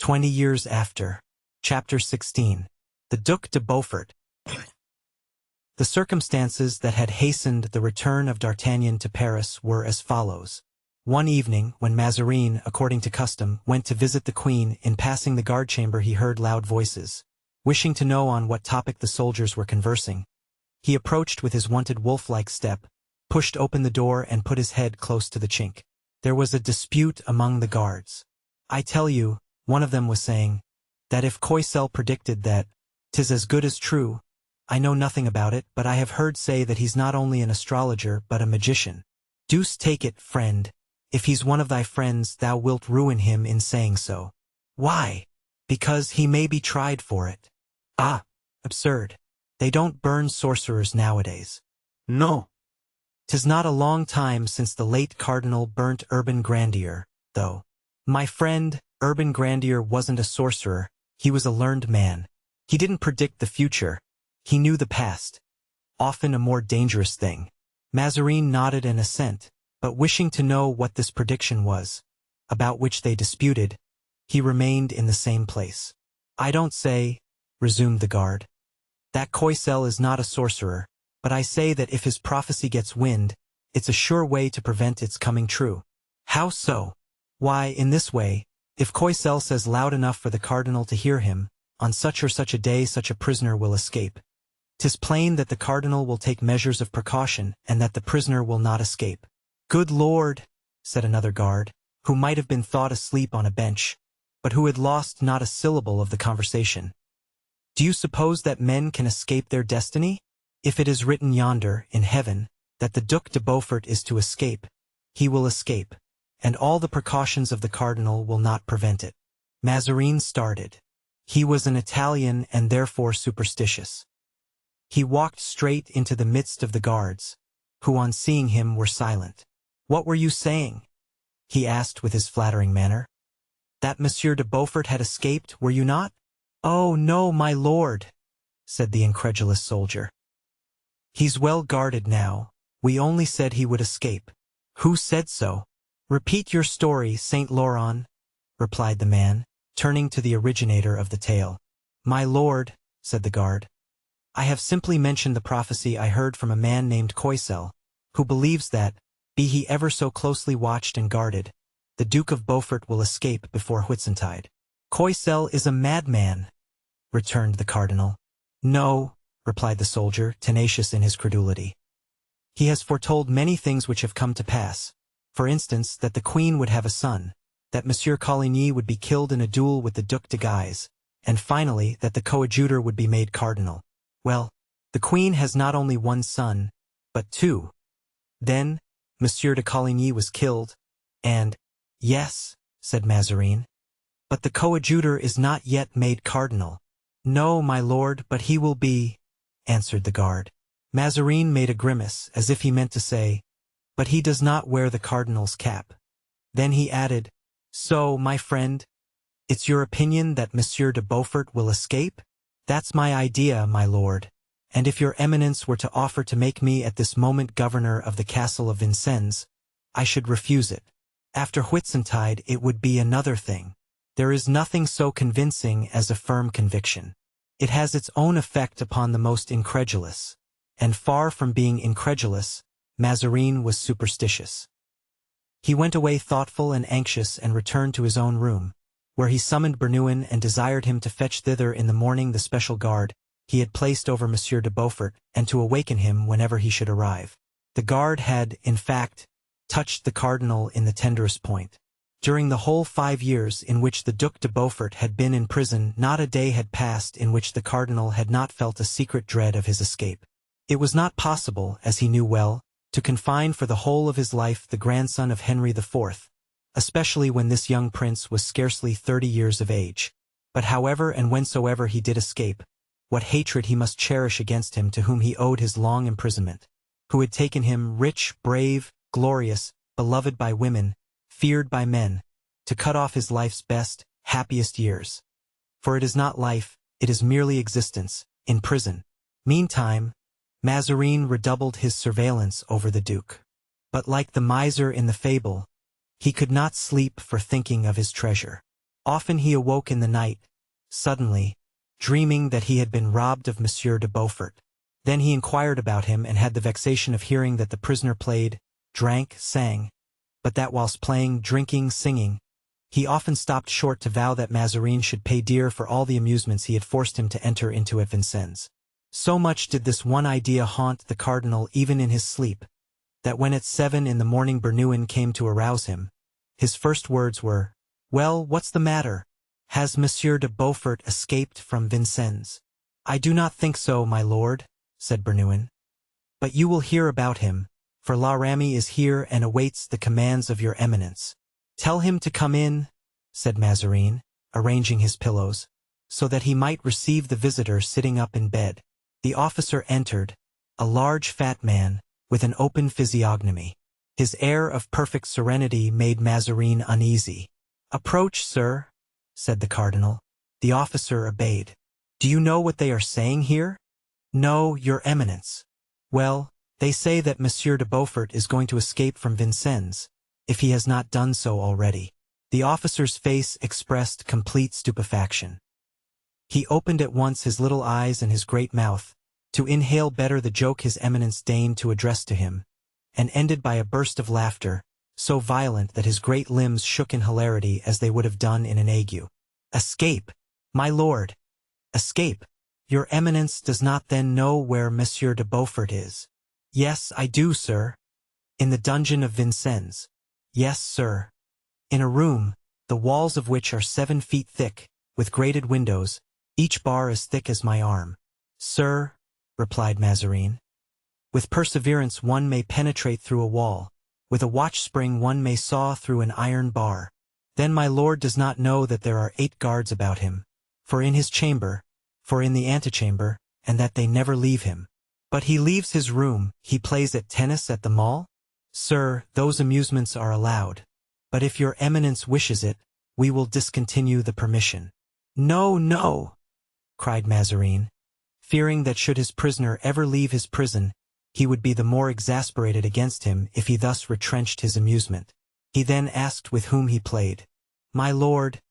20 years after. Chapter 16. The Duc de Beaufort. The circumstances that had hastened the return of D'Artagnan to Paris were as follows. One evening, when Mazarin, according to custom, went to visit the Queen, in passing the guard-chamber he heard loud voices. Wishing to know on what topic the soldiers were conversing, he approached with his wonted wolf-like step, pushed open the door and put his head close to the chink. There was a dispute among the guards. I tell you, one of them was saying, that if Coysel predicted that, 'tis as good as true. I know nothing about it, but I have heard say that he's not only an astrologer but a magician. Deuce take it, friend, if he's one of thy friends thou wilt ruin him in saying so. Why? Because he may be tried for it. Ah, absurd. They don't burn sorcerers nowadays. No. 'Tis not a long time since the late cardinal burnt Urban Grandier, though. My friend, Urban Grandier wasn't a sorcerer, he was a learned man. He didn't predict the future, he knew the past. Often a more dangerous thing. Mazarin nodded an assent, but wishing to know what this prediction was, about which they disputed, he remained in the same place. I don't say, resumed the guard, that Coysel is not a sorcerer, but I say that if his prophecy gets wind, it's a sure way to prevent its coming true. How so? Why, in this way, if Coysel says loud enough for the cardinal to hear him, on such or such a day such a prisoner will escape. 'Tis plain that the cardinal will take measures of precaution and that the prisoner will not escape. Good Lord, said another guard, who might have been thought asleep on a bench, but who had lost not a syllable of the conversation. Do you suppose that men can escape their destiny? If it is written yonder, in heaven, that the Duc de Beaufort is to escape, he will escape, and all the precautions of the cardinal will not prevent it. Mazarin started. He was an Italian and therefore superstitious. He walked straight into the midst of the guards, who on seeing him were silent. What were you saying? He asked with his flattering manner. That Monsieur de Beaufort had escaped, were you not? Oh, no, my lord, said the incredulous soldier. He's well guarded now. We only said he would escape. Who said so? Repeat your story, Saint Laurent, replied the man, turning to the originator of the tale. My lord, said the guard, I have simply mentioned the prophecy I heard from a man named Coysel, who believes that, be he ever so closely watched and guarded, the Duke of Beaufort will escape before Whitsuntide. Coysel is a madman, returned the cardinal. No, replied the soldier, tenacious in his credulity. He has foretold many things which have come to pass. For instance, that the Queen would have a son, that Monsieur Coligny would be killed in a duel with the Duc de Guise, and finally that the coadjutor would be made cardinal. Well, the Queen has not only one son, but two. Then, Monsieur de Coligny was killed, and— Yes, said Mazarin. But the coadjutor is not yet made cardinal. No, my lord, but he will be, answered the guard. Mazarin made a grimace, as if he meant to say, but he does not wear the cardinal's cap. Then he added, So, my friend, it's your opinion that Monsieur de Beaufort will escape? That's my idea, my lord, and if your eminence were to offer to make me at this moment governor of the castle of Vincennes, I should refuse it. After Whitsuntide it would be another thing. There is nothing so convincing as a firm conviction. It has its own effect upon the most incredulous, and far from being incredulous, Mazarin was superstitious. He went away thoughtful and anxious and returned to his own room, where he summoned Bernouin and desired him to fetch thither in the morning the special guard he had placed over Monsieur de Beaufort and to awaken him whenever he should arrive. The guard had, in fact, touched the cardinal in the tenderest point. During the whole 5 years in which the Duc de Beaufort had been in prison, not a day had passed in which the cardinal had not felt a secret dread of his escape. It was not possible, as he knew well, to confine for the whole of his life the grandson of Henry IV, especially when this young prince was scarcely 30 years of age. But however and whensoever he did escape, what hatred he must cherish against him to whom he owed his long imprisonment, who had taken him rich, brave, glorious, beloved by women, feared by men, to cut off his life's best, happiest years. For it is not life, it is merely existence, in prison. Meantime, Mazarin redoubled his surveillance over the Duke. But like the miser in the fable, he could not sleep for thinking of his treasure. Often he awoke in the night, suddenly, dreaming that he had been robbed of Monsieur de Beaufort. Then he inquired about him and had the vexation of hearing that the prisoner played, drank, sang, but that whilst playing, drinking, singing, he often stopped short to vow that Mazarin should pay dear for all the amusements he had forced him to enter into at Vincennes. So much did this one idea haunt the cardinal even in his sleep, that when at 7 in the morning Bernouin came to arouse him, his first words were, "Well, what's the matter? Has Monsieur de Beaufort escaped from Vincennes?" "I do not think so, my lord," said Bernouin. "But you will hear about him, for La Ramee is here and awaits the commands of your eminence." "Tell him to come in," said Mazarin, arranging his pillows, so that he might receive the visitor sitting up in bed. The officer entered, a large fat man, with an open physiognomy. His air of perfect serenity made Mazarin uneasy. "Approach, sir," said the cardinal. The officer obeyed. "Do you know what they are saying here?" "No, your eminence." "Well, they say that Monsieur de Beaufort is going to escape from Vincennes, if he has not done so already." The officer's face expressed complete stupefaction. He opened at once his little eyes and his great mouth, to inhale better the joke his eminence deigned to address to him, and ended by a burst of laughter, so violent that his great limbs shook in hilarity as they would have done in an ague. "Escape, my lord! Escape! Your eminence does not then know where Monsieur de Beaufort is?" "Yes, I do, sir." "In the dungeon of Vincennes?" "Yes, sir. In a room, the walls of which are 7 feet thick, with grated windows, each bar as thick as my arm." "Sir," replied Mazarin, "with perseverance one may penetrate through a wall, with a watch-spring one may saw through an iron bar. Then my lord does not know that there are 8 guards about him, for in his chamber, for in the antechamber, and that they never leave him." "But he leaves his room, he plays at tennis at the mall?" "Sir, those amusements are allowed, but if your eminence wishes it, we will discontinue the permission." "No, no!" cried Mazarin, fearing that should his prisoner ever leave his prison, he would be the more exasperated against him if he thus retrenched his amusement. He then asked with whom he played. "My lord,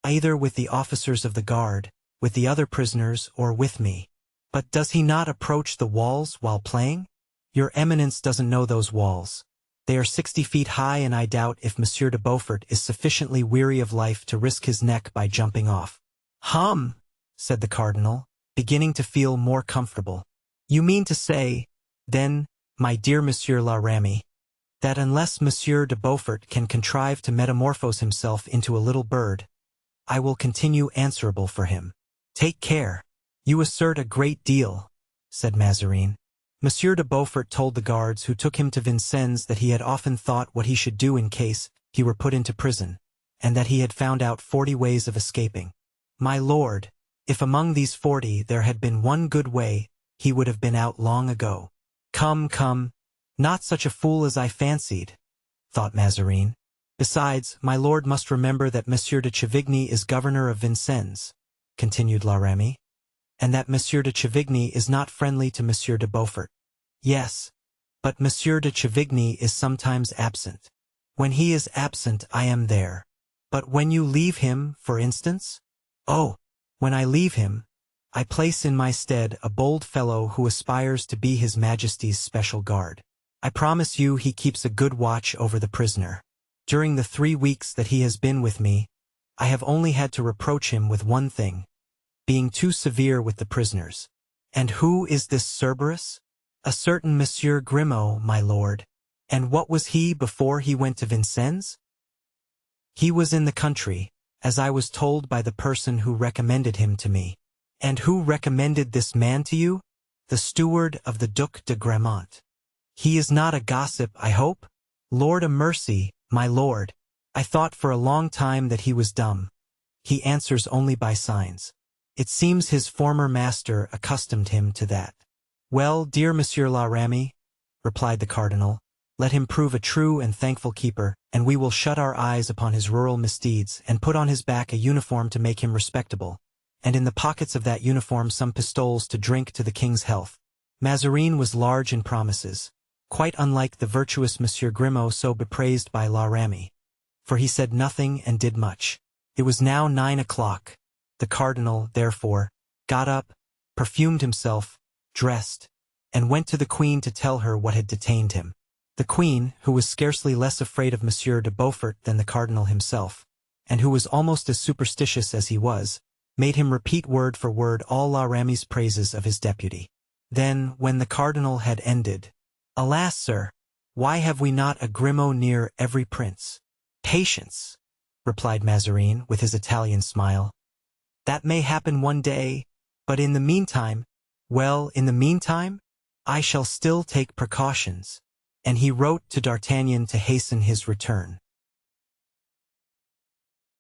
either with the officers of the guard, with the other prisoners, or with me." "But does he not approach the walls while playing?" "Your eminence doesn't know those walls. They are 60 feet high, and I doubt if Monsieur de Beaufort is sufficiently weary of life to risk his neck by jumping off." "Hum," said the cardinal, beginning to feel more comfortable. "You mean to say, then, my dear Monsieur La Ramee, that unless Monsieur de Beaufort can contrive to metamorphose himself into a little bird, I will continue answerable for him." "Take care. You assert a great deal," said Mazarin. Monsieur de Beaufort told the guards who took him to Vincennes that he had often thought what he should do in case he were put into prison, and that he had found out 40 ways of escaping. "My lord, if among these 40 there had been one good way, he would have been out long ago." "Come, come, not such a fool as I fancied," thought Mazarin. "Besides, my lord must remember that Monsieur de Chavigny is governor of Vincennes," continued La Ramee, "and that Monsieur de Chavigny is not friendly to Monsieur de Beaufort." "Yes, but Monsieur de Chavigny is sometimes absent. When he is absent, I am there." "But when you leave him, for instance?" "Oh, when I leave him, I place in my stead a bold fellow who aspires to be His Majesty's special guard. I promise you he keeps a good watch over the prisoner. During the 3 weeks that he has been with me, I have only had to reproach him with one thing, being too severe with the prisoners." "And who is this Cerberus?" "A certain Monsieur Grimaud, my lord." "And what was he before he went to Vincennes?" "He was in the country, as I was told by the person who recommended him to me." "And who recommended this man to you?" "The steward of the Duc de Gramont." "He is not a gossip, I hope?" "Lord a mercy, my lord, I thought for a long time that he was dumb. He answers only by signs. It seems his former master accustomed him to that." "Well, dear Monsieur La Ramee," replied the cardinal, "let him prove a true and thankful keeper, and we will shut our eyes upon his rural misdeeds and put on his back a uniform to make him respectable, and in the pockets of that uniform some pistoles to drink to the king's health." Mazarin was large in promises, quite unlike the virtuous Monsieur Grimaud so bepraised by La Ramee, for he said nothing and did much. It was now 9 o'clock. The cardinal, therefore, got up, perfumed himself, dressed, and went to the queen to tell her what had detained him. The queen, who was scarcely less afraid of Monsieur de Beaufort than the cardinal himself, and who was almost as superstitious as he was, made him repeat word for word all La Ramie's praises of his deputy. Then, when the cardinal had ended, "Alas, sir, why have we not a Grimaud near every prince?" "Patience," replied Mazarin with his Italian smile. "That may happen one day, but in the meantime, well, in the meantime, I shall still take precautions." And he wrote to D'Artagnan to hasten his return.